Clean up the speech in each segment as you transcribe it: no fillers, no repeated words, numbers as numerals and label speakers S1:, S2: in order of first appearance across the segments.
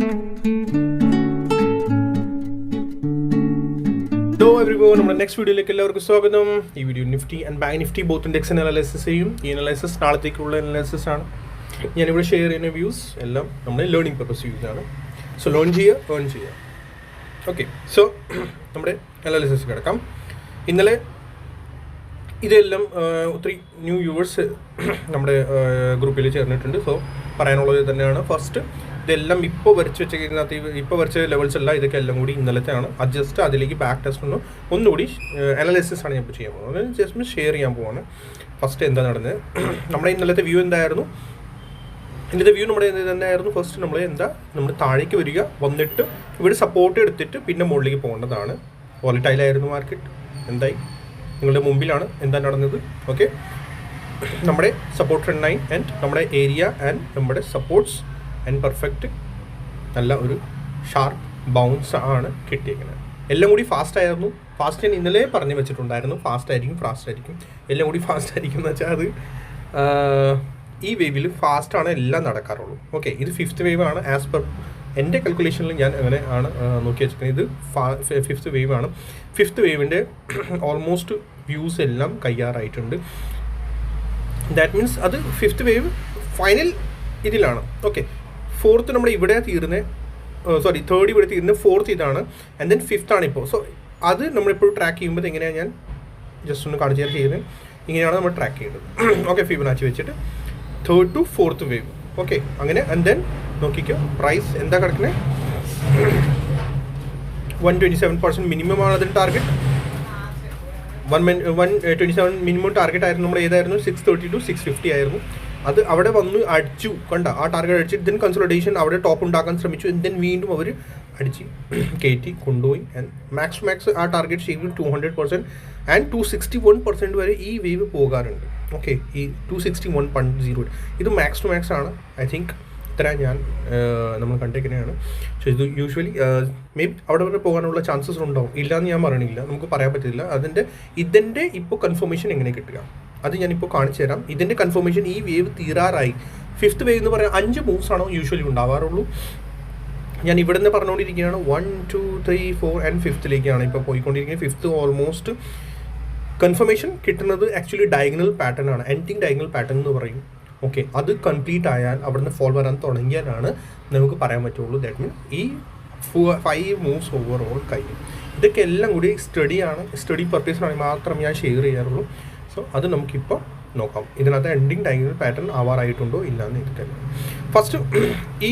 S1: Hello everyone, നമ്മുടെ next വീഡിയോയിലേക്ക് എല്ലാവർക്കും സ്വാഗതം. ഈ video Nifty and bank Nifty both index analysis ചെയ്യും. ഈ അനാലിസിസ് നാളത്തേക്കുള്ള അനാലിസിസ് ആണ്. ഞാനിവിടെ ഷെയർ ചെയ്യുന്ന വ്യൂസ് എല്ലാം നമ്മുടെ ലേണിംഗ് പർപ്പസ് യൂസ് ആണ്. സോ ലേൺ ചെയ്യുക, ഏൺ ചെയ്യുക. ഓക്കെ, സോ നമ്മുടെ അനാലിസിസ് കിടക്കാം. ഇന്നലെ ഇതെല്ലാം ഒത്തിരി ന്യൂ വ്യൂവേഴ്സ് നമ്മുടെ ഗ്രൂപ്പിൽ ചേർന്നിട്ടുണ്ട്. സോ പറയാനുള്ളത് തന്നെയാണ്. ഫസ്റ്റ് ഇതെല്ലാം ഇപ്പോൾ വരച്ച് വെച്ചതിനകത്ത് ഇപ്പോൾ വരച്ച ലെവൽസ് അല്ല, ഇതൊക്കെ എല്ലാം കൂടി ഇന്നലത്തെ ആണ്. ജസ്റ്റ് അതിലേക്ക് ബാക്ക് ടെസ്റ്റ് ഒന്നുകൂടി അനാലിസിസ് ആണ് ഞാൻ ഇപ്പോൾ ചെയ്യാൻ പോകുന്നത്. ജസ്റ്റ് ഷെയർ ചെയ്യാൻ പോവാണ്. ഫസ്റ്റ് എന്താ നടന്നത്, നമ്മുടെ ഇന്നലത്തെ വ്യൂ എന്തായിരുന്നു? ഇന്നത്തെ വ്യൂ നമ്മുടെ എന്തായിരുന്നു? ഫസ്റ്റ് നമ്മൾ താഴേക്ക് വരിക, വന്നിട്ട് ഇവിടെ സപ്പോർട്ട് എടുത്തിട്ട് പിന്നെ മുകളിലേക്ക് പോകേണ്ടതാണ്. വോളറ്റൈലായിരുന്നു മാർക്കറ്റ്. എന്തായി? നിങ്ങളുടെ മുമ്പിലാണ് എന്താ നടന്നത്. ഓക്കെ, നമ്മുടെ സപ്പോർട്ട് ട്രെൻഡ് ലൈൻ ആൻഡ് നമ്മുടെ ഏരിയ ആൻഡ് നമ്മുടെ സപ്പോർട്ട്സ് ആൻഡ് പെർഫെക്റ്റ് നല്ല ഒരു ഷാർപ്പ് ബൗൺസ് ആണ് കിട്ടിയിരിക്കുന്നത്. എല്ലാം കൂടി ഫാസ്റ്റ് ആയിരുന്നു. ഫാസ്റ്റ് ഞാൻ ഇന്നലെ പറഞ്ഞു വെച്ചിട്ടുണ്ടായിരുന്നു, ഫാസ്റ്റ് ആയിരിക്കും. എല്ലാം കൂടി ഫാസ്റ്റ് ആയിരിക്കും എന്ന് വെച്ചാൽ അത് ഈ വേവിൽ ഫാസ്റ്റാണ് എല്ലാം നടക്കാറുള്ളൂ. ഓക്കെ, ഇത് 5th വേവ് ആണ്. ആസ് പെർ എൻ്റെ കാൽക്കുലേഷനിൽ ഞാൻ അങ്ങനെ ആണ് നോക്കി വെച്ചിരിക്കുന്നത്. ഇത് 5th വേവ് ആണ്. 5th വേവിൻ്റെ ഓൾമോസ്റ്റ് വ്യൂസ് എല്ലാം കയ്യാറായിട്ടുണ്ട്. ദാറ്റ് മീൻസ് അത് 5th വേവ് ഫൈനൽ ഇതിലാണ്. ഓക്കെ, 4th നമ്മുടെ ഇവിടെ തീർന്നത്, 3rd ഇവിടെ തീർന്നത്, 4th ഇതാണ്, ആൻഡ് ദെൻ 5th ആണ് ഇപ്പോൾ. സോ അത് നമ്മളിപ്പോൾ ട്രാക്ക് ചെയ്യുമ്പോൾ എങ്ങനെയാണ് ഞാൻ ജസ്റ്റ് ഒന്ന് കാണിച്ചു ചെയ്യുന്നത്. ഇങ്ങനെയാണ് നമ്മൾ ട്രാക്ക് ചെയ്യുന്നത്. ഓക്കെ, ഫിബൊനാച്ചി വെച്ചിട്ട് 3rd to 4th wave. Okay, അങ്ങനെ ആൻഡ് ദെൻ നോക്കിക്കോ പ്രൈസ് എന്താ കിടക്കുന്നത്. 127% മിനിമം ആണ് അതിൻ്റെ ടാർഗറ്റ്. 127 മിനിമം ടാർഗറ്റ് ആയിരുന്നു. നമ്മുടെ ഏതായിരുന്നു? 630 to 650 ആയിരുന്നു. അത് അവിടെ വന്ന് അടിച്ചു, കണ്ട ആ ടാർഗറ്റ് അടിച്ച് ദെൻ കൺസോളിഡേഷൻ അവിടെ ടോപ്പ് ഉണ്ടാക്കാൻ ശ്രമിച്ചു. ദെൻ വീണ്ടും അവർ അടിച്ച് കയറ്റി കൊണ്ടുപോയി. ആൻഡ് മാക്സ് ആ ടാർഗറ്റ് ചെയ്തു 200% ആൻഡ് 261% വരെ ഈ വേവ് പോകാറുണ്ട്. ഓക്കെ, ഈ 261.0 ഇത് മാക്സ് ടു മാക്സ് ആണ്. ഐ തിങ്ക് ഇത്ര ഞാൻ നമ്മൾ കണ്ടേക്കുന്നതാണ്. സോ ഇത് യൂഷ്വലി മേ ബി അവിടെ വരെ പോകാനുള്ള ചാൻസസ് ഉണ്ടാവും. ഇല്ലയെന്ന് ഞാൻ പറയണില്ല, നമുക്ക് പറയാൻ പറ്റില്ല. ഇതിൻ്റെ ഇപ്പോൾ കൺഫർമേഷൻ എങ്ങനെ കിട്ടുക അത് ഞാനിപ്പോൾ കാണിച്ചു തരാം. ഇതിൻ്റെ കൺഫർമേഷൻ ഈ വേവ് തീരാറായി. 5th വേവ് എന്ന് പറയാൻ 5 മൂവ്സ് ആണോ യൂഷ്വലി ഉണ്ടാവാറുള്ളൂ. ഞാൻ ഇവിടെ നിന്ന് പറഞ്ഞുകൊണ്ടിരിക്കുകയാണ് 1, 2, 3, 4 ആൻഡ് 5th ഇപ്പോൾ പോയിക്കൊണ്ടിരിക്കുന്നത്. 5th ഓൾമോസ്റ്റ് കൺഫർമേഷൻ കിട്ടുന്നത് ആക്ച്വലി ഡയഗണൽ പാറ്റേൺ ആണ്. എൻഡിങ് ഡയഗണൽ പാറ്റേൺ എന്ന് പറയും. ഓക്കെ, അത് കംപ്ലീറ്റ് ആയാൽ അവിടുന്ന് ഫോൾ വരാൻ തുടങ്ങിയാലാണ് നമുക്ക് പറയാൻ പറ്റുള്ളൂ. ദാറ്റ് മീൻസ് ഈ 5 മൂവ്സ് ഓവറോൾ കഴിയും. ഇതൊക്കെ എല്ലാം കൂടി സ്റ്റഡി പർപ്പസിനാണ് മാത്രം ഞാൻ ഷെയർ ചെയ്യാറുള്ളൂ. സോ അത് നമുക്കിപ്പോൾ നോക്കാം. ഇതിനകത്ത് എൻഡിങ് ഡയഗണൽ പാറ്റേൺ ആവാറായിട്ടുണ്ടോ ഇല്ലയെന്ന് എനിക്കറിയാം. ഫസ്റ്റ് ഈ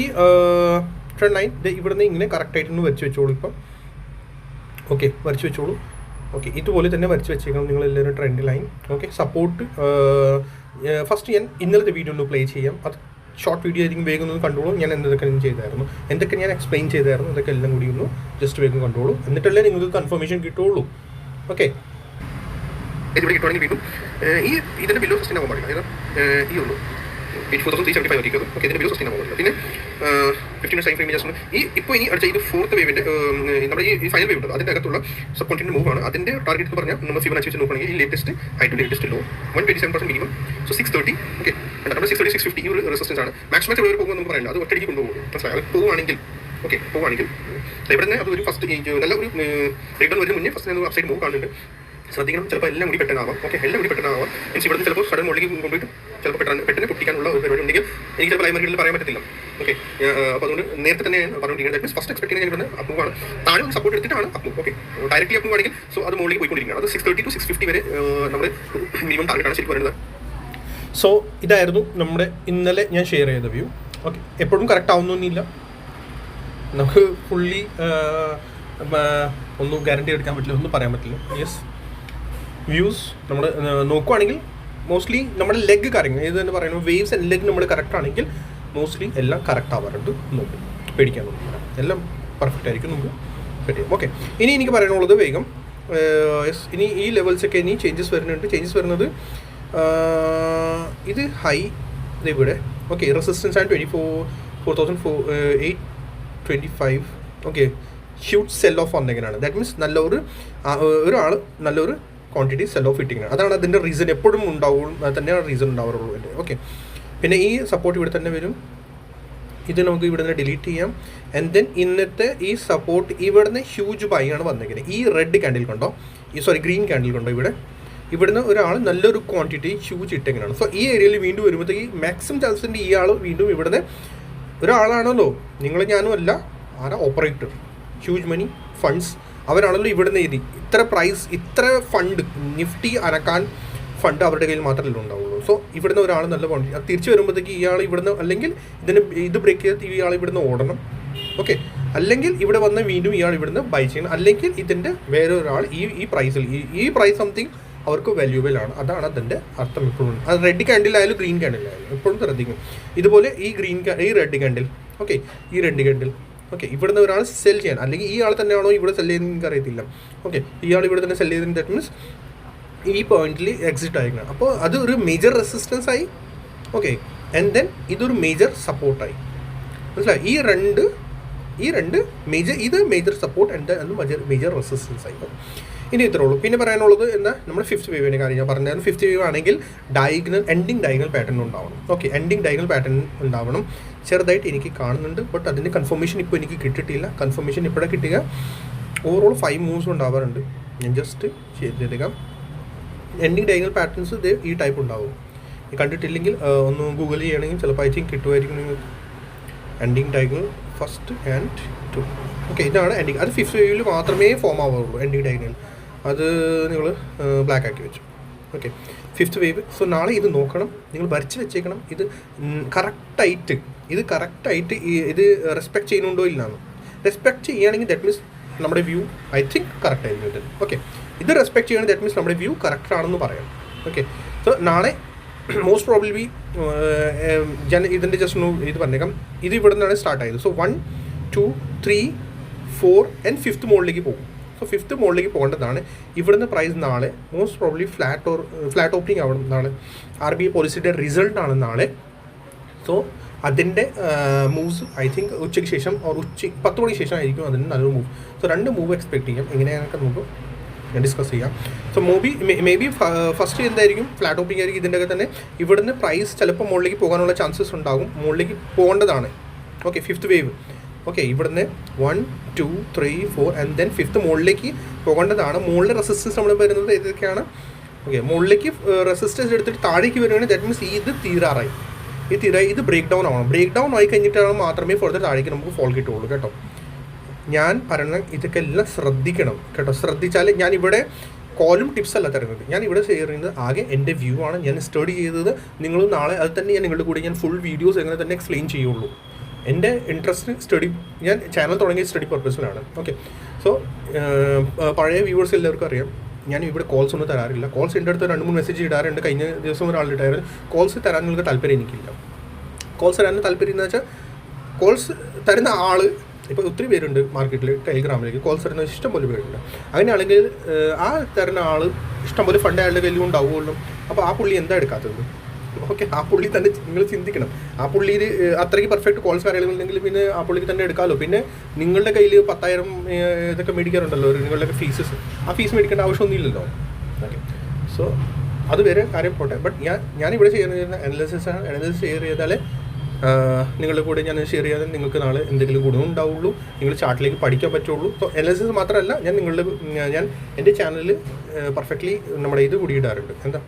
S1: ട്രെൻഡ് ലൈൻ ഇവിടുന്ന് ഇങ്ങനെ കറക്റ്റായിട്ടൊന്ന് വരച്ച് വെച്ചോളൂ. ഇപ്പം ഓക്കെ, വരച്ച് വെച്ചോളൂ. ഓക്കെ, ഇതുപോലെ തന്നെ വരച്ച് വെച്ചേക്കണം നിങ്ങളെല്ലാവരും trend line. Okay, support first ഞാൻ ഇന്നലത്തെ വീഡിയോ ഒന്ന് പ്ലേ ചെയ്യാം. അത് ഷോർട്ട് വീഡിയോ ആയിരിക്കും, വേഗം ഒന്ന് കണ്ടോളൂ. ഞാൻ എന്തൊക്കെ ഞാൻ എക്സ്പ്ലെയിൻ ചെയ്തായിരുന്നു, അതൊക്കെ എല്ലാം കൂടി ഒന്ന് ജസ്റ്റ് വേഗം കണ്ടോളൂ. എന്നിട്ടല്ലേ നിങ്ങൾക്ക് കൺഫർമേഷൻ കിട്ടുള്ളൂ. ഓക്കെ, ഇവിടെ കിട്ടുവാണെങ്കിൽ വീണ്ടും ഈ ഇതിൻ്റെ ബില്ലോ സസ്റ്റൈൻ ആവാൻ പാടില്ല. അതായത് ഈ ഉള്ളൂ 84,375 നോക്കിയത്. ഓക്കെ, ഇതിൻ്റെ ബില്ലോ സസ്റ്റൈൻ ആവാൻ പാടില്ല. പിന്നെ 15 ടൈം ഫ്രെയിം ജസ്റ്റ് ഈ ഇപ്പോൾ ഇനി അടിച്ച ഇത് 4th വേവിൻ്റെ നമ്മുടെ ഈ ഫൈനൽ വേവ് ഉണ്ട്, അതിൻ്റെ അകത്തുള്ള സബ് കോണ്ടിനെൻ്റ് മൂവ് ആണ്. അതിൻ്റെ ടാർഗറ്റ് എന്ന് പറഞ്ഞാൽ നമ്മൾ ഫിബൊനാച്ചി വെച്ച് നോക്കുകയാണെങ്കിൽ ഈ latest high to latest low 127% minimum. So 630. Okay, നമ്മുടെ 630, 650 ഈ ഒരു റെസിസ്റ്റൻസ് ആണ്. മാക്സിമം എവിടെ പോകുമ്പോൾ നമുക്ക് പറയില്ല, അത് ഒറ്റയടിക്ക് കൊണ്ടുപോകും. അത് പോവുകയാണെങ്കിൽ ഇവിടെ തന്നെ അത് ഒരു ഫസ്റ്റ് നല്ല ഒരു റിട്ടേൺ വരുന്ന മുന്നേ ഫസ്റ്റ് അപ്സൈഡ് മൂവ് കാണുന്നുണ്ട്. ശ്രദ്ധിക്കണം, ചിലപ്പോൾ എല്ലാം കൂടി പെട്ടെന്നാവാം. ഓക്കെ, എല്ലാം കൂടി പെട്ടെന്നാവാം മീൻസ് ഇവിടുന്ന് ചിലപ്പോൾ സഡൻ മുകളിലേക്ക് കൊണ്ടുപോയിട്ട് ചിലപ്പോൾ പെട്ടെന്ന് പൊട്ടിക്കാനുള്ള ഒരു പരിപാടി ഉണ്ടെങ്കിൽ എനിക്ക് ചിലപ്പോൾ ലൈവ് മാർക്കറ്റിൽ പറയാൻ പറ്റത്തില്ല. ഓക്കെ, അപ്പോൾ അതുകൊണ്ട് നേരത്തെ തന്നെ പറഞ്ഞുകൊണ്ടിരിക്കുന്നത് മീൻസ് ഫസ്റ്റ് എക്സ്പെക്ട് ചെയ്യുന്നത് ഇവിടുന്ന് അപ്പൂവാണ്. താഴെ ഒരു സപ്പോർട്ട് എടുത്തിട്ടാണ് അപ്പൂ. ഓക്കെ, ഡയറക്റ്റ്ലി അപ്പൂ ആണെങ്കിൽ സോ അത് മുകളിലേക്ക് പോയിക്കൊണ്ടിരിക്കുകയാണ്. അത് 630 to 650 വരെ നമ്മുടെ മിനിമം ടാർഗറ്റാണ് ശരിക്കും വരുന്നത്. സോ ഇതായിരുന്നു നമ്മുടെ ഇന്നലെ ഞാൻ ഷെയർ ചെയ്ത വ്യൂ. ഓക്കെ, എപ്പോഴും കറക്റ്റ് ആവുന്നൊന്നുമില്ല, നമുക്ക് ഫുള്ളി ഒന്നും ഗ്യാരണ്ടി എടുക്കാൻ പറ്റില്ല, ഒന്നും പറയാൻ പറ്റില്ല. യെസ്, വ്യൂസ് നമ്മൾ നോക്കുവാണെങ്കിൽ മോസ്റ്റ്ലി നമ്മുടെ ലെഗ് കാര്യങ്ങൾ ഏത് തന്നെ പറയുന്നത് വേവ്സ് ആൻഡ് ലെഗ് നമ്മൾ കറക്റ്റ് ആണെങ്കിൽ മോസ്റ്റ്ലി എല്ലാം കറക്റ്റ് ആവാറുണ്ട്. നോക്കും, പേടിക്കാനൊന്നുമില്ല, എല്ലാം പെർഫെക്റ്റ് ആയിരിക്കും, നമുക്ക് പറ്റും. ഓക്കെ, ഇനി എനിക്ക് പറയാനുള്ളത് വേഗം യെസ്, ഇനി ഈ ലെവൽസൊക്കെ ഇനി ചേഞ്ചസ് വരുന്നത് ഇത് ഹൈ ഇവിടെ. ഓക്കെ, റെസിസ്റ്റൻസ് ആണ് 24,825. ഓക്കെ, ഹ്യൂജ് സെൽ ഓഫ് വന്നെങ്ങനെയാണ്. ദാറ്റ് മീൻസ് ഒരാൾ നല്ലൊരു ക്വാണ്ടിറ്റി സെൽ ഓഫ് ഇട്ടിങ്ങനെയാണ്. അതാണ് അതിൻ്റെ റീസൺ. എപ്പോഴും ഉണ്ടാവും, അത് തന്നെയാണ് റീസൺ ഉണ്ടാവാറുള്ളൂ എൻ്റെ. ഓക്കെ, പിന്നെ ഈ സപ്പോർട്ട് ഇവിടെ തന്നെ വരും, ഇത് നമുക്ക് ഇവിടുന്ന് ഡിലീറ്റ് ചെയ്യാം. ആൻഡ് ദെൻ ഇന്നത്തെ ഈ സപ്പോർട്ട് ഇവിടുന്ന് ഹ്യൂജ് ബൈ ആണ് വന്നിരിക്കുന്നത്. ഈ റെഡ് ക്യാൻഡിൽ കണ്ടോ, ഗ്രീൻ ക്യാൻഡിൽ കണ്ടോ, ഇവിടുന്ന് ഒരാൾ നല്ലൊരു ക്വാണ്ടിറ്റി ഹ്യൂജ് ഇട്ടെങ്ങനെയാണ്. സോ ഈ ഏരിയയിൽ വീണ്ടും വരുമ്പോഴത്തേക്ക് മാക്സിമം ചാൻസിൻ്റെ ഈ ആൾ വീണ്ടും ഇവിടുന്ന് ഒരാളാണല്ലോ, നിങ്ങൾ ഞാനും അല്ല, ആരാ ഓപ്പറേറ്റർ, ഹ്യൂജ് മണി ഫണ്ട്സ്, അവരാണല്ലോ ഇവിടുന്ന് ഇത്ര പ്രൈസ്, ഇത്ര ഫണ്ട്, നിഫ്റ്റി അനക്കാൻ ഫണ്ട് അവരുടെ കയ്യിൽ മാത്രമല്ല ഉണ്ടാവുള്ളൂ. സോ ഇവിടുന്ന് ഒരാൾ നല്ല ക്വാണ്ടിറ്റി, അത് തിരിച്ച് വരുമ്പോഴത്തേക്ക് ഇയാൾ ഇവിടുന്ന്, അല്ലെങ്കിൽ ഇത് ബ്രേക്ക് ചെയ്ത് ഇയാൾ ഇവിടുന്ന് ഓടണം. ഓക്കെ, അല്ലെങ്കിൽ ഇവിടെ വന്ന് വീണ്ടും ഇയാൾ ഇവിടുന്ന് ബൈ ചെയ്യണം, അല്ലെങ്കിൽ ഇതിൻ്റെ വേറെ ഒരാൾ ഈ പ്രൈസിൽ, ഈ പ്രൈസ് സംതിങ് അവർക്ക് വാല്യൂബിൾ ആണ്. അതാണ് അതിൻ്റെ അർത്ഥം. എപ്പോഴും അത് റെഡ് ക്യാൻഡിലായാലും ഗ്രീൻ ക്യാൻഡിലായാലും എപ്പോഴും ശ്രദ്ധിക്കും. ഇതുപോലെ ഈ റെഡ് ക്യാൻഡിൽ, ഓക്കെ, ഈ റെഡ് ക്യാൻഡിൽ, ഓക്കെ, ഇവിടുന്ന് ഒരാൾ സെൽ ചെയ്യാൻ, അല്ലെങ്കിൽ ഈ ആൾ തന്നെയാണോ ഇവിടെ സെൽ ചെയ്യുന്നത് എനിക്ക് അറിയത്തില്ല. ഓക്കെ, ഇയാൾ ഇവിടെ തന്നെ സെൽ ചെയ്തതിന് ദാറ്റ് മീൻസ് ഈ പോയിന്റിൽ എക്സിറ്റ് ആയിരിക്കണം. അപ്പോൾ അത് ഒരു മേജർ റെസിസ്റ്റൻസ് ആയി. ഓക്കെ, ആൻഡ് ദെൻ ഇതൊരു മേജർ സപ്പോർട്ടായി. മനസ്സിലായി? ഈ രണ്ട് മേജർ, ഇത് major support and major resistance ആയി. ഇനി ഇത്രേ ഉള്ളൂ. പിന്നെ പറയാനുള്ളത് എന്താ, നമ്മുടെ ഫിഫ്ത്ത് വേവിൻ്റെ കാര്യം ഞാൻ പറഞ്ഞായിരുന്നു. ഫിഫ്ത്ത് വേവ് ആണെങ്കിൽ എൻഡിങ് ഡയഗണൽ പാറ്റേൺ ഉണ്ടാവണം. ഓക്കെ, എൻഡിങ് ഡയഗണൽ പാറ്റേൺ ഉണ്ടാവണം. ചെറുതായിട്ട് എനിക്ക് കാണുന്നുണ്ട്, ബട്ട് അതിൻ്റെ കൺഫർമേഷൻ ഇപ്പോൾ എനിക്ക് കിട്ടിയിട്ടില്ല. കൺഫർമേഷൻ ഇപ്പോഴേ കിട്ടുക. ഓവറോൾ 5 മൂവ്സ് ഉണ്ടാവാറുണ്ട്. ഞാൻ ജസ്റ്റ് ചെയ്തെടുക്കാം. എൻഡിങ് ഡയഗണൽ പാറ്റേൺസ് ഇത് ഈ ടൈപ്പ് ഉണ്ടാവും. കണ്ടിട്ടില്ലെങ്കിൽ ഒന്ന് ഗൂഗിൾ ചെയ്യണമെങ്കിൽ ചിലപ്പോൾ ഐ തിങ്ക് കിട്ടുമായിരിക്കും നിങ്ങൾക്ക്. Ending diagonal 1 and 2. ഓക്കെ, ഇതാണ് എൻഡിങ്. അത് ഫിഫ്ത്ത് വേവിൽ മാത്രമേ ഫോം ആവുള്ളൂ എൻഡിങ് ഡയഗണൽ. അത് നിങ്ങൾ ബ്ലാക്ക് ആക്കി വെച്ചു. Okay, fifth wave. സോ നാളെ ഇത് നോക്കണം, നിങ്ങൾ വരച്ച് വെച്ചേക്കണം. ഇത് കറക്റ്റായിട്ട് ഇത് റെസ്പെക്ട് ചെയ്യുന്നുണ്ടോ ഇല്ലാന്ന്. റെസ്പെക്ട് ചെയ്യുകയാണെങ്കിൽ ദാറ്റ് മീൻസ് നമ്മുടെ വ്യൂ ഐ തിങ്ക് കറക്റ്റ് ആയിരിക്കും ഇത്. ഓക്കെ, ഇത് റെസ്പെക്ട് ചെയ്യുകയാണെങ്കിൽ ദാറ്റ് മീൻസ് നമ്മുടെ വ്യൂ കറക്റ്റ് ആണെന്ന് പറയാം. ഓക്കെ, സോ നാളെ മോസ്റ്റ് പ്രോബബ്ലി ഞാൻ ഇതിൻ്റെ ജസ്റ്റ് ഒന്ന് ഇത് പറഞ്ഞേക്കാം. ഇത് ഇവിടെ നിന്നാണ് സ്റ്റാർട്ട് ആയത്. സോ 1, 2, 3, 4 and 5th മുകളിലേക്ക് പോകും. സോ 5th മുകളിലേക്ക് പോകേണ്ടതാണ്. ഇവിടുന്ന് പ്രൈസ് നാളെ മോസ്റ്റ് പ്രോബ്ലി ഫ്ലാറ്റ് ഓപ്പണിംഗ് ആവണം നാളെ. RBI പോളിസിയുടെ റിസൾട്ടാണ് നാളെ. സോ അതിൻ്റെ മൂവ്സ് ഐ തിങ്ക് ഉച്ചയ്ക്ക് ശേഷം 10 മണിക്ക് ശേഷം ആയിരിക്കും അതിന് നല്ലൊരു മൂവ്. സോ 2 മൂവ് എക്സ്പെക്ട് ചെയ്യാം. എങ്ങനെയാണൊക്കെ നമുക്ക് ഡിസ്കസ് ചെയ്യാം. സോ മേ ബി ഫസ്റ്റ് എന്തായിരിക്കും, ഫ്ലാറ്റ് ഓപ്പണിംഗ് ആയിരിക്കും. ഇതിൻ്റെ തന്നെ ഇവിടുന്ന് പ്രൈസ് ചിലപ്പോൾ മുകളിലേക്ക് പോകാനുള്ള ചാൻസസ് ഉണ്ടാകും. മുകളിലേക്ക് പോകേണ്ടതാണ്. Okay, 5th wave. ഓക്കെ, ഇവിടുന്ന് 1, 2, 3, 4 ആൻഡ് ദെൻ 5th മുകളിലേക്ക് പോകേണ്ടതാണ്. മുകളിലെ റെസിസ്റ്റൻസ് നമ്മൾ വരുന്നത് ഏതൊക്കെയാണ്? ഓക്കെ, മുകളിലേക്ക് റെസിസ്റ്റൻസ് എടുത്തിട്ട് താഴേക്ക് വരികയാണെങ്കിൽ ദാറ്റ് മീൻസ് ഇത് തീരാറായി. ഇത് ബ്രേക്ക് ഡൗൺ ആവണം. ബ്രേക്ക് ഡൗൺ ആയി കഴിഞ്ഞിട്ടാണ് മാത്രമേ ഫർദർ താഴേക്ക് നമുക്ക് ഫോൾ കിട്ടുള്ളൂ കേട്ടോ. ഞാൻ പറയുന്ന ഇതൊക്കെ എല്ലാം ശ്രദ്ധിക്കണം കേട്ടോ. ശ്രദ്ധിച്ചാൽ ഞാൻ ഇവിടെ കോളും ടിപ്സ് അല്ല തരുന്നത്, ഞാൻ ഇവിടെ ഷെയർ ചെയ്യുന്നത് ആകെ എൻ്റെ വ്യൂ ആണ്. ഞാൻ സ്റ്റഡി ചെയ്തത് നിങ്ങൾ നാളെ അത് തന്നെ ഞാൻ നിങ്ങളുടെ കൂടെ ഞാൻ ഫുൾ വീഡിയോസ് എങ്ങനെ തന്നെ എക്സ്പ്ലെയിൻ ചെയ്യുള്ളൂ. എൻ്റെ ഇൻട്രസ്റ്റ് ഞാൻ ചാനൽ തുടങ്ങിയ സ്റ്റഡി പർപ്പസിലാണ്. ഓക്കെ, സോ പഴയ വ്യൂവേഴ്സ് എല്ലാവർക്കും അറിയാം ഞാൻ ഇവിടെ കോൾസ് ഒന്നും തരാറില്ല. കോൾസ് എൻ്റെ അടുത്ത് 2-3 മെസ്സേജ് ഇടാറുണ്ട്. കഴിഞ്ഞ ദിവസം ഒരാളിട്ടായിരുന്നു. കോൾസ് തരാൻ നിങ്ങൾക്ക് താല്പര്യം എനിക്കില്ല. കോൾസ് തരാൻ താല്പര്യം എന്ന് വെച്ചാൽ കോൾസ് തരുന്ന ആൾ ഇപ്പോൾ ഒത്തിരി പേരുണ്ട് മാർക്കറ്റിൽ, ടെലിഗ്രാമിലേക്ക് കോൾസ് തരുന്ന ഇഷ്ടംപോലെ പേരുണ്ട്. അങ്ങനെയാണെങ്കിൽ ആ തരുന്ന ആൾ ഇഷ്ടംപോലെ ഫണ്ട് അയാളുടെ കയ്യിലും ഉണ്ടാവുമല്ലോ. അപ്പോൾ ആ പുള്ളി എന്താ എടുക്കാത്തത്? ഓക്കെ, ആ പുള്ളി തന്നെ നിങ്ങൾ ചിന്തിക്കണം. ആ പുള്ളിയിൽ അത്രയ്ക്ക് പെർഫെക്റ്റ് കോൾസ് കാര്യങ്ങളുണ്ടെങ്കിൽ പിന്നെ ആ പുള്ളിക്ക് തന്നെ എടുക്കാമല്ലോ. പിന്നെ നിങ്ങളുടെ കയ്യിൽ 10,000 ഇതൊക്കെ മേടിക്കാറുണ്ടല്ലോ നിങ്ങളുടെയൊക്കെ ഫീസസ്. ആ ഫീസ് മേടിക്കേണ്ട ആവശ്യമൊന്നുമില്ലല്ലോ. ഓക്കെ, സോ അത് വേറെ കാര്യം പോട്ടെ. ബട്ട് ഞാനിവിടെ ചെയ്യുന്ന അനാലിസിസ് ഷെയർ ചെയ്താലേ നിങ്ങളുടെ കൂടെ ഞാൻ ഷെയർ ചെയ്യാതെ നിങ്ങൾക്ക് നാളെ എന്തെങ്കിലും ഗുണം ഉണ്ടാവുള്ളൂ, നിങ്ങൾ ചാർട്ടിലേക്ക് പഠിക്കാൻ പറ്റുള്ളൂ. സോ അനാലിസിസ് മാത്രമല്ല, ഞാൻ എൻ്റെ ചാനലിൽ പെർഫെക്റ്റ്ലി നമ്മുടെ ഇത് കൂടി ഇടാറുണ്ട്. എന്താ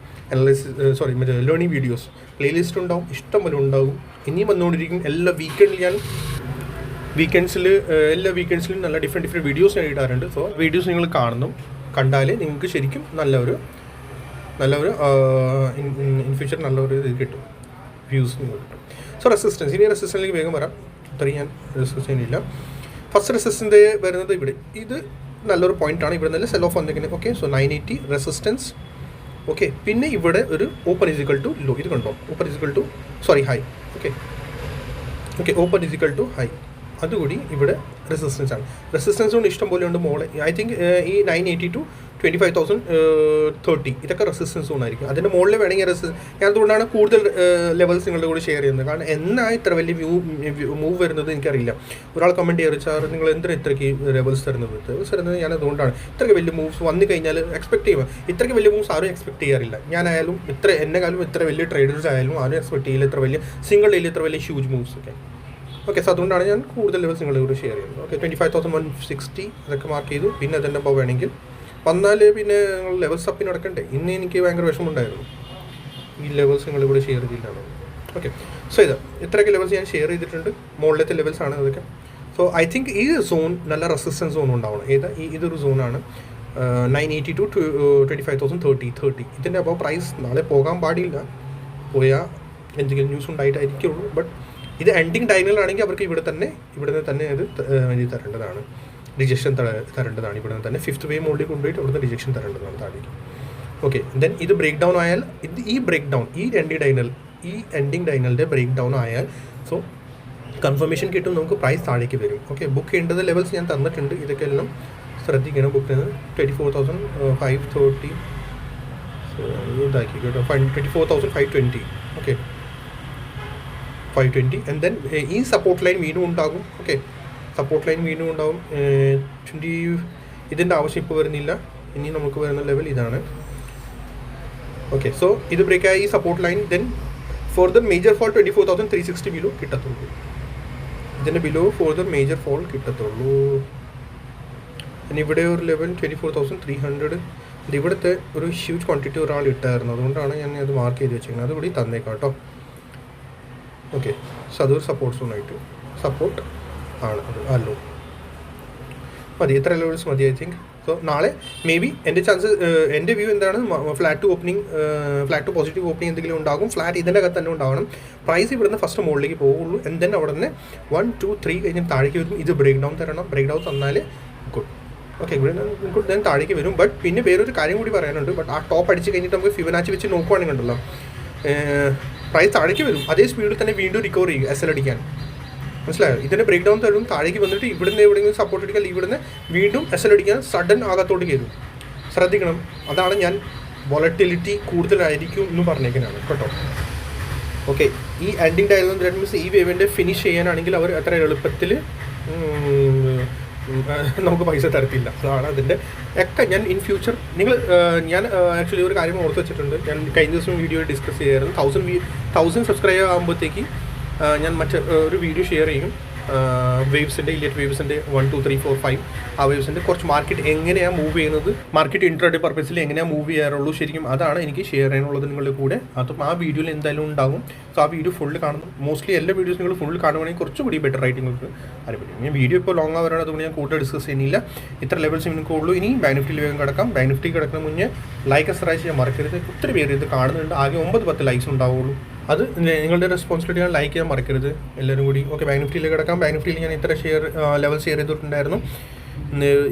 S1: മറ്റേ ലേണിംഗ് വീഡിയോസ് പ്ലേലിസ്റ്റ് ഉണ്ടാവും, ഇഷ്ടംപോലെ ഉണ്ടാകും. ഇനിയും വന്നുകൊണ്ടിരിക്കും. എല്ലാ വീക്കെൻഡ്സിലും നല്ല ഡിഫറെൻറ്റ് വീഡിയോസ് ഞാൻ ഇടാറുണ്ട്. സോ വീഡിയോസ് നിങ്ങൾ കണ്ടാലേ നിങ്ങൾക്ക് ശരിക്കും നല്ലൊരു ഇൻ ഫ്യൂച്ചർ നല്ലൊരു ഇത് കിട്ടും, വ്യൂസ് നിങ്ങൾക്ക് കിട്ടും. സോ റെസിസ്റ്റൻസ്, ഇനി റെസിസ്റ്റൻസിലേക്ക് വേഗം വരാം. ഇത്രയും ഞാൻ ഡിസ്കസ് ചെയ്യുന്നില്ല. ഫസ്റ്റ് റെസിസ്റ്റൻസ് വരുന്നത് ഇവിടെ, ഇത് നല്ലൊരു പോയിൻ്റാണ്. ഇവിടെ നല്ല സെൽ ഓഫ് വന്നിരിക്കുന്നത്. Okay, so 980 resistance. ഓക്കെ, പിന്നെ ഇവിടെ ഒരു ഓപ്പൺ ഇസിക്കൽ ടു ലോ, ഇത് കണ്ടോ, open is equal to high. Okay, open is equal to high. അതുകൂടി ഇവിടെ റെസിസ്റ്റൻസ് ആണ്. റെസിസ്റ്റൻസ് കൊണ്ട് ഇഷ്ടം പോലെ ഉണ്ട് മോളെ. ഐ തിങ്ക് ഈ 980 to 25,030 ഇതൊക്കെ റെസിസ്റ്റൻസ് കൊണ്ടായിരിക്കും. അതിൻ്റെ മുകളിൽ വേണമെങ്കിൽ ഞാൻ അതുകൊണ്ടാണ് കൂടുതൽ ലെവൽസ് നിങ്ങളുടെ കൂടെ ഷെയർ ചെയ്യുന്നത്. കാരണം എന്നാ ഇത്ര വലിയ മൂവ് വരുന്നത് എനിക്കറിയില്ല. ഒരാൾ കമൻറ്റ് ചെയ്യാറ്, സാർ നിങ്ങൾ എന്തിനാ ഇത്രയ്ക്ക് ലെവൽസ് തരുന്നത് ഞാൻ അതുകൊണ്ടാണ്. ഇത്രയ്ക്ക് വലിയ മൂവ്സ് വന്നു കഴിഞ്ഞാൽ എക്സ്പെക്ട് ചെയ്യുക. ഇത്രയ്ക്ക് വലിയ മൂവ്സ് ആരും എക്സ്പെക്ട് ചെയ്യാറില്ല. ഞാനായാലും എന്നെക്കാളും ഇത്ര വലിയ ട്രേഡേഴ്സ് ആയാലും ആരും എക്സ്പെക്ട് ചെയ്യില്ല ഇത്ര വലിയ സിംഗിൾ ഡേയിൽ ഇത്ര വലിയ ഹ്യൂജ് മൂവ്സ് ഒക്കെ. ഓക്കെ, സോ അതുകൊണ്ടാണ് ഞാൻ കൂടുതൽ ലെവൽസ് നിങ്ങളോട് ഷെയർ ചെയ്യുന്നത്. ഓക്കെ, 25,160 അതൊക്കെ മാർക്ക് ചെയ്തു. പിന്നെ അതിൻ്റെ അപ്പോൾ വേണമെങ്കിൽ വന്നാൽ പിന്നെ നിങ്ങൾ ലെവൽസ് അപ്പിന് നടക്കണ്ടേ. ഇന്ന് എനിക്ക് ഭയങ്കര വിഷമമുണ്ടായിരുന്നു ഈ ലെവൽസ് നിങ്ങളിവിടെ ഷെയർ ചെയ്തിട്ടാണ്. ഓക്കെ, സോ ഇത് ഇത്രയൊക്കെ ലെവൽസ് ഞാൻ ഷെയർ ചെയ്തിട്ടുണ്ട്. മുകളിലത്തെ ലെവൽസാണ് അതൊക്കെ. സോ ഐ തിങ്ക് ഈ സോൺ നല്ല റെസിസ്റ്റൻസ് സോൺ ഉണ്ടാവണം. ഇതൊരു സോണാണ് 980 to 25,030. ഇതിൻ്റെ അപ്പോൾ പ്രൈസ് നാളെ പോകാൻ പാടില്ല. പോയാൽ എന്തെങ്കിലും ന്യൂസ് ഉണ്ടായിട്ടായിരിക്കുള്ളൂ. ബട്ട് ഇത് എൻഡിങ് ഡയഗണലാണെങ്കിൽ അവർക്ക് ഇവിടെ നിന്ന് തന്നെ അത് എഴുതി തരേണ്ടതാണ്, റിജക്ഷൻ തരേണ്ടതാണ്. ഇവിടെ നിന്ന് തന്നെ 5th വേ മുകളിൽ കൊണ്ടുപോയിട്ട് ഇവിടുന്ന് റിജക്ഷൻ തരേണ്ടതാണ് താഴേക്ക്. ഓക്കെ, ദെൻ ഇത് ബ്രേക്ക് ഡൗൺ ആയാൽ ഈ ബ്രേക്ക് ഡൗൺ ഈ എൻഡിങ് ഡയഗണലിൻ്റെ ബ്രേക്ക് ഡൗൺ ആയാൽ സോ കൺഫർമേഷൻ കിട്ടും, നമുക്ക് പ്രൈസ് താഴേക്ക് വരും. ഓക്കെ, ബുക്ക് ചെയ്യേണ്ടത് ലെവൽസ് ഞാൻ തന്നിട്ടുണ്ട്. ഇതൊക്കെ എല്ലാം ശ്രദ്ധിക്കണം. ബുക്ക് ചെയ്യുന്നത് 24,530 ഇതാക്കി കേട്ടോ, 24,520. ഓക്കെ, 520. ആൻഡ് ദെൻ ഈ സപ്പോർട്ട് ലൈൻ വീണ്ടും ഉണ്ടാകും. ഓക്കെ, സപ്പോർട്ട് ലൈൻ വീണ്ടും ഉണ്ടാകും. 20 ഇതിൻ്റെ ആവശ്യം ഇപ്പോൾ വരുന്നില്ല. ഇനി നമുക്ക് വരുന്ന ലെവൽ ഇതാണ്. ഓക്കെ, സോ ഇത് ബ്രേക്കായി ഈ support line. Then for the major fall 24,360 below കിട്ടത്തുള്ളൂ. ഇതിൻ്റെ below for the major fall കിട്ടത്തുള്ളൂ. ഇവിടെ ഒരു ലെവൽ 24,300. ഇവിടുത്തെ ഒരു ഹ്യൂജ് ക്വാണ്ടിറ്റി ഒരാൾ ഇട്ടായിരുന്നു, അതുകൊണ്ടാണ് ഞാൻ അത് മാർക്ക് ചെയ്ത് വെച്ചിരിക്കുന്നത്. അതുകൂടി തന്നേക്കാം കേട്ടോ. ഓക്കെ, സോ അതൊരു സപ്പോർട്ട് സോണായിട്ട് സപ്പോർട്ട് ആണ് അത്. അല്ലോ മതി, ഇത്ര ലെവൽസ് മതി ഐ തിങ്ക്. സോ നാളെ മേ ബി എൻ്റെ വ്യൂ എന്താണ്, ഫ്ലാറ്റ് ടു പോസിറ്റീവ് ഓപ്പണിംഗ് എന്തെങ്കിലും ഉണ്ടാകും. ഫ്ലാറ്റ് ഇതിൻ്റെ അകത്ത് തന്നെ ഉണ്ടാവണം. പ്രൈസ് ഇവിടുന്ന് ഫസ്റ്റ് മുകളിലേക്ക് പോകുള്ളൂ. ആൻഡ് ദെൻ അവിടെ നിന്ന് 1, 2, 3 കഴിഞ്ഞ് താഴേക്ക് വരും. ഇത് ബ്രേക്ക് ഡൗൺ തരണം. ബ്രേക്ക് ഡൗൺ തന്നാൽ ഗുഡ്. ഓക്കെ, ഇവിടെ ഗുഡ്. ദെൻ താഴേക്ക് വരും. ബട്ട് പിന്നെ വേറൊരു കാര്യം കൂടി പറയാനുണ്ട്. ബട്ട് ആ ടോപ്പ് അടിച്ച് കഴിഞ്ഞിട്ട് നമുക്ക് ഫിബനാച്ചി വെച്ച് നോക്കുവാണെങ്കിൽ ഉണ്ടല്ലോ, പ്രൈസ് താഴേക്ക് വരും. അതേ സ്പീഡിൽ തന്നെ വീണ്ടും റിക്കവർ ചെയ്യും എസ് എൽ അടിക്കാൻ. മനസ്സിലായോ? ഇതിൻ്റെ ബ്രേക്ക് ഡൗൺ തരും, താഴേക്ക് വന്നിട്ട് ഇവിടുന്ന് എവിടെയെങ്കിലും സപ്പോർട്ട് അടിക്കാൻ, ഇവിടുന്ന് വീണ്ടും എസ് എൽ അടിക്കാൻ സഡൻ ആകത്തോട്ട് കയറും. ശ്രദ്ധിക്കണം. അതാണ് ഞാൻ വോളറ്റിലിറ്റി കൂടുതലായിരിക്കും എന്ന് പറഞ്ഞേക്കാനാണ് കേട്ടോ. ഓക്കെ, ഈ എൻഡിങ് ഡയഗ്രം ദാറ്റ് മീൻസ് ഈ വേവിൻ്റെ ഫിനിഷ് ചെയ്യാനാണെങ്കിൽ അവർ അത്ര എളുപ്പത്തിൽ നമുക്ക് പൈസ തരത്തില്ല. അതാണ് അതിൻ്റെ ഒക്കെ. ഞാൻ ഇൻ ഫ്യൂച്ചർ ഞാൻ ആക്ച്വലി ഒരു കാര്യം ഓർത്ത് വെച്ചിട്ടുണ്ട്. ഞാൻ കഴിഞ്ഞ ദിവസം വീഡിയോ ഡിസ്കസ് ചെയ്യായിരുന്നു. 1000 സബ്സ്ക്രൈബർ ആകുമ്പോഴത്തേക്ക് ഞാൻ ഒരു വീഡിയോ ഷെയർ ചെയ്യും. വേവ്സിൻ്റെ ഇലിയറ്റ് വേവ്സിൻ്റെ 1, 2, 3, 4, 5 ആ വേവ്സിൻ്റെ കുറച്ച് മാർക്കറ്റ് എങ്ങനെയാണ് മൂവ് ചെയ്യുന്നത്, മാർക്കറ്റ് ഇൻട്രാഡേ പർപ്പസിൽ എങ്ങനെയാണ് മൂവ് ചെയ്യാറുള്ളൂ ശരിക്കും, അതാണ് എനിക്ക് ഷെയർ ചെയ്യാനുള്ളത് നിങ്ങളുടെ കൂടെ. അതും ആ വീഡിയോയിൽ എന്തായാലും ഉണ്ടാകും. സോ ആ വീഡിയോ ഫുള്ള് കാണുന്നു. മോസ്റ്റ്ലി എല്ലാ വീഡിയോസ് നിങ്ങൾ ഫുൾ കാണുകയാണെങ്കിൽ കുറച്ചുകൂടി ബെറ്റർ ആയിട്ട് നിങ്ങൾക്ക് അറിയപ്പെടും. ഞാൻ വീഡിയോ ഇപ്പോൾ ലോങ് ആവാറാണ്, അതുകൊണ്ട് ഞാൻ കൂടുതൽ ഡിസ്കസ് ചെയ്യുന്നില്ല. ഇത്ര ലെവൽസ് നിങ്ങൾക്ക് ഉള്ളൂ. ഇനി ബാങ്ക് നിഫ്റ്റിയിൽ വേഗം കിടക്കാം. ബാങ്ക് നിഫ്റ്റി കിടക്കുന്ന മുന്നേ ലൈക്ക് സബ്സ്ക്രൈബ് ചെയ്യാൻ മറക്കരുത്. ഒത്തിരി പേര് ഇത് കാണുന്നുണ്ട്. ആകെ 9-10 ലൈക്സ് ഉണ്ടാവുള്ളൂ. അത് നിങ്ങളുടെ റെസ്പോൺസിബിലിറ്റിയാണ്. ലൈക്ക് ചെയ്യാൻ മറക്കരുത് എല്ലാവരും കൂടി. ഓക്കെ, ബാങ്ക് നിഫ്റ്റിയിൽ കിടക്കാം. ബാങ്ക് നിഫ്റ്റിയിൽ ഞാൻ ഇത്ര ലെവൽ ഷെയർ ചെയ്തിട്ടുണ്ടായിരുന്നു.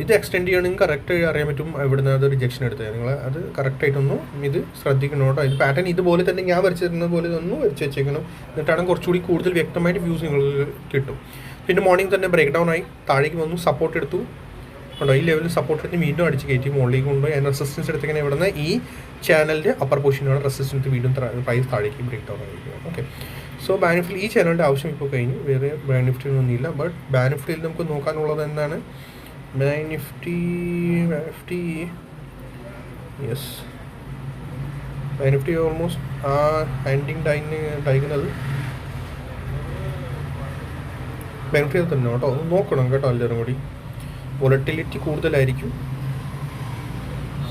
S1: ഇത് എക്സ്റ്റെൻഡ് ചെയ്യണമെങ്കിൽ കറക്റ്റ് അറിയാൻ പറ്റും എവിടുന്ന് അത് റിജക്ഷൻ എടുത്തത്. നിങ്ങൾ അത് കറക്റ്റായിട്ടൊന്നും ഇത് ശ്രദ്ധിക്കണം കേട്ടോ. ഇത് പാറ്റേൺ ഇതുപോലെ തന്നെ ഞാൻ വരച്ച് തരുന്നത് പോലെ ഒന്ന് വരച്ച് വെച്ചേക്കണം. എന്നിട്ടാണ് കുറച്ചുകൂടി കൂടുതൽ വ്യക്തമായിട്ട് വ്യൂസ് നിങ്ങൾക്ക് കിട്ടും. പിന്നെ മോർണിംഗ് തന്നെ ബ്രേക്ക് ഡൗൺ ആയി താഴേക്ക് വന്നു, സപ്പോർട്ട് എടുത്തു ഉണ്ടോ. ഈ ലെവലിൽ സപ്പോർട്ട് എടുത്ത് വീണ്ടും അടിച്ച് കയറ്റി മുകളിലേക്ക് കൊണ്ടുപോയി. അതിന് റെസിസ്റ്റൻസ് എടുത്തിങ്ങനെ ഇവിടുന്ന് ഈ ചാനലിൻ്റെ അപ്പർ പൊസിഷനാണ് റെസിസ്റ്റൻസ് വീണ്ടും പ്രൈസ് താഴേക്ക് ബ്രേക്ക് ഡൗൺ ആയിരിക്കും. ഓക്കെ, സോ ബാങ്ക് നിഫ്റ്റിയിൽ ഈ ചാനലിൻ്റെ ആവശ്യം ഇപ്പോൾ കഴിഞ്ഞു. വേറെ ബാങ്ക് നിഫ്റ്റിയിലൊന്നുമില്ല. ബട്ട് ബാങ്ക് നിഫ്റ്റിയിൽ നമുക്ക് നോക്കാനുള്ളത് എന്താണ്, bank Nifty yes, bank Nifty almost ആ എൻഡിങ് ഡയഗണൽ ബാങ്ക് നിഫ്റ്റി തന്നെ കേട്ടോ. നോക്കണം കേട്ടോ എല്ലാവരും കൂടി. വോളറ്റിലിറ്റി കൂടുതലായിരിക്കും.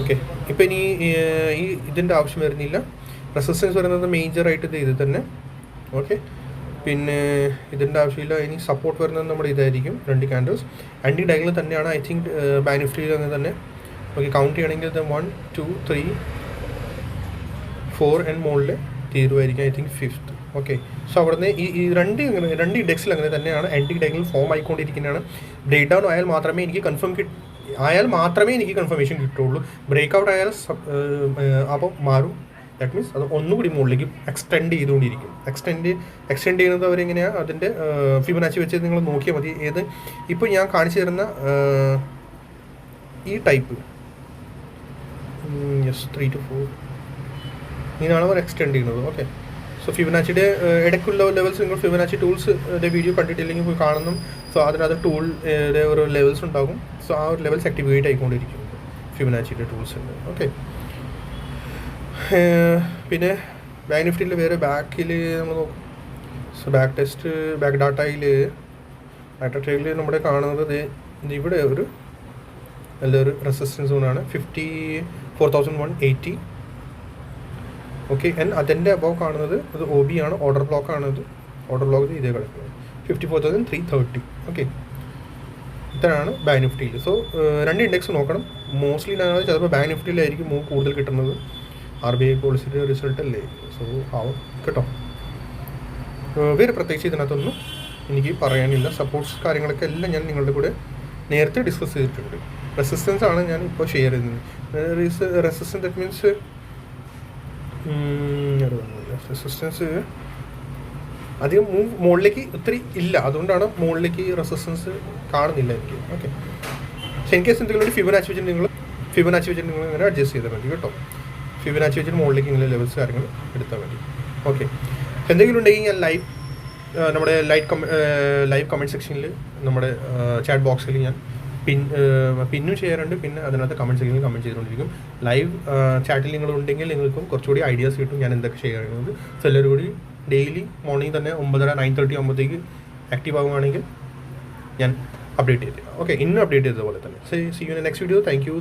S1: ഓക്കെ, ഇപ്പം ഇനി ഇതിൻ്റെ ആവശ്യം വരുന്നില്ല. റെസിസ്റ്റൻസ് വരുന്നത് മേജറായിട്ട് ഇത് തന്നെ. ഓക്കെ, പിന്നെ ഇതിൻ്റെ ആവശ്യമില്ല. ഇനി സപ്പോർട്ട് വരുന്നത് നമ്മുടെ ഇതായിരിക്കും 2 ക്യാൻഡിൽസ്. എൻഡിങ് ഡയഗണൽ തന്നെയാണ് ഐ തിങ്ക് ബാങ്ക് നിഫ്റ്റിയിൽ അങ്ങനെ തന്നെ. ഓക്കെ, കൗണ്ട് ചെയ്യണമെങ്കിൽ 1, 2, 3, 4 ആൻഡ് മുകളിൽ തീരുമായിരിക്കും I think 5th. Okay, so അവിടുന്ന് ഈ രണ്ട് ഇൻഡെക്സിൽ അങ്ങനെ തന്നെയാണ്. എൻഡിങ് ഡയഗണൽ ഫോം ആയിക്കൊണ്ടിരിക്കുന്നതാണ്. ബ്രേക്ക് ഡൗൺ ആയാൽ മാത്രമേ എനിക്ക് കൺഫർമേഷൻ കിട്ടുള്ളൂ. ബ്രേക്ക് ഔട്ട് ആയാൽ അപ്പോൾ മാറും. ദാറ്റ് മീൻസ് അത് ഒന്നുകൂടി മുകളിലേക്ക് എക്സ്റ്റെൻഡ് ചെയ്തുകൊണ്ടിരിക്കും. എക്സ്റ്റെൻഡ് ചെയ്യുന്നത് അവരെങ്ങനെയാണ് അതിൻ്റെ ഫിബനാച്ചി വെച്ച് നിങ്ങൾ നോക്കിയാൽ മതി. ഇപ്പോൾ ഞാൻ കാണിച്ചു തരുന്ന ഈ ടൈപ്പ് യെസ് 3 to 4 ഇങ്ങനെയാണ് അവർ എക്സ്റ്റെൻഡ് ചെയ്യുന്നത്. ഓക്കെ, സോ ഫിബനാച്ചിയുടെ ഇടയ്ക്കുള്ള ലെവൽസ് നിങ്ങൾ ഫിബനാച്ചി ടൂൾസ് വീഡിയോ കണ്ടിട്ടില്ലെങ്കിൽ പോയി കാണുന്നു. സോ അതിനകത്ത് ഓരോ ലെവൽസ് ഉണ്ടാകും. സോ ആ ഒരു ലെവൽസ് ആക്ടിവേറ്റ് ആയിക്കൊണ്ടിരിക്കും ഫിബനാച്ചിയുടെ ടൂൾസ് ഉണ്ട്. ഓക്കെ, പിന്നെ ബാങ്ക് നിഫ്റ്റിയിൽ വേറെ ബാക്കിൽ നമ്മൾ നോക്കും. സോ ബാക്ക് ഡാറ്റയിൽ നമ്മുടെ കാണുന്നത് ഇവിടെ ഒരു നല്ലൊരു റെസിസ്റ്റൻസ് സോണാണ് 54,180. ഓക്കെ, ആൻഡ് അതിൻ്റെ അബവ് കാണുന്നത് അത് ഒ ബി ആണ്, ഓർഡർ ബ്ലോക്ക് ആണത്. ഓർഡർ ബ്ലോക്ക് ഇതേ കിടക്കുന്നത് 54,330. ഓക്കെ, ഇത്രയാണ് ബാങ്ക് നിഫ്റ്റിയിൽ. സോ രണ്ട് ഇൻഡെക്സ് നോക്കണം. മോസ്റ്റ്ലി ഞാൻ ചിലപ്പോൾ ബാങ്ക് നിഫ്റ്റിയിലായിരിക്കും മൂവ് കൂടുതൽ കിട്ടുന്നത്. RBI പോളിസിയുടെ റിസൾട്ട് അല്ലേ, സോ ആവും കേട്ടോ. വേറെ പ്രത്യേകിച്ച് ഇതിനകത്തൊന്നും എനിക്ക് പറയാനില്ല. സപ്പോർട്ട്സ് കാര്യങ്ങളൊക്കെ എല്ലാം ഞാൻ നിങ്ങളുടെ കൂടെ നേരത്തെ ഡിസ്കസ് ചെയ്തിട്ടുണ്ട്. റെസിസ്റ്റൻസ് ആണ് ഞാൻ ഇപ്പോൾ ഷെയർ ചെയ്യുന്നത്. റെസിസ്റ്റൻസ് ദറ്റ് മീൻസ് റെസിസ്റ്റൻസ് അധികം മൂവ് മുകളിലേക്ക് ഒത്തിരി ഇല്ല, അതുകൊണ്ടാണ് മുകളിലേക്ക് റെസിസ്റ്റൻസ് കാണുന്നില്ല എനിക്ക്. ഓക്കെ, പക്ഷേ ഇൻ കേസ് എന്തെങ്കിലും ഒരു ഫിബൊനാച്ചി വെച്ചിട്ട് നിങ്ങൾ ഇങ്ങനെ അഡ്ജസ്റ്റ് ചെയ്താൽ മതി കേട്ടോ. ഫിബൊനാച്ചി വെച്ചിട്ട് മുകളിലേക്ക് ഇങ്ങനെ ലെവൽസ് കാര്യങ്ങൾ എടുത്താൽ മതി. ഓക്കെ, എന്തെങ്കിലും ഉണ്ടെങ്കിൽ ഞാൻ നമ്മുടെ ലൈവ് കമൻറ്റ് സെക്ഷനിൽ നമ്മുടെ ചാറ്റ് ബോക്സിൽ ഞാൻ പിന്നും ചെയ്യാറുണ്ട്. പിന്നെ അതിനകത്ത് കമൻറ്റ് സെക്ഷനിൽ കമൻറ്റ് ചെയ്തുകൊണ്ടിരിക്കും. ലൈവ് ചാറ്റിൽ നിങ്ങളുണ്ടെങ്കിൽ നിങ്ങൾക്കും കുറച്ചുകൂടി ഐഡിയാസ് കിട്ടും ഞാൻ എന്തൊക്കെ ചെയ്യുന്നത്. സോ എല്ലാവരും കൂടി ഡെയിലി മോർണിംഗ് തന്നെ 9:30 9:30 ആകുമ്പോഴത്തേക്ക് ആക്റ്റീവ് ആകുകയാണെങ്കിൽ ഞാൻ അപ്ഡേറ്റ് ചെയ്ത് തരാം. ഓക്കെ, ഇന്ന് അപ്ഡേറ്റ് ചെയ്തതുപോലെ തന്നെ. See you in next video. Thank U.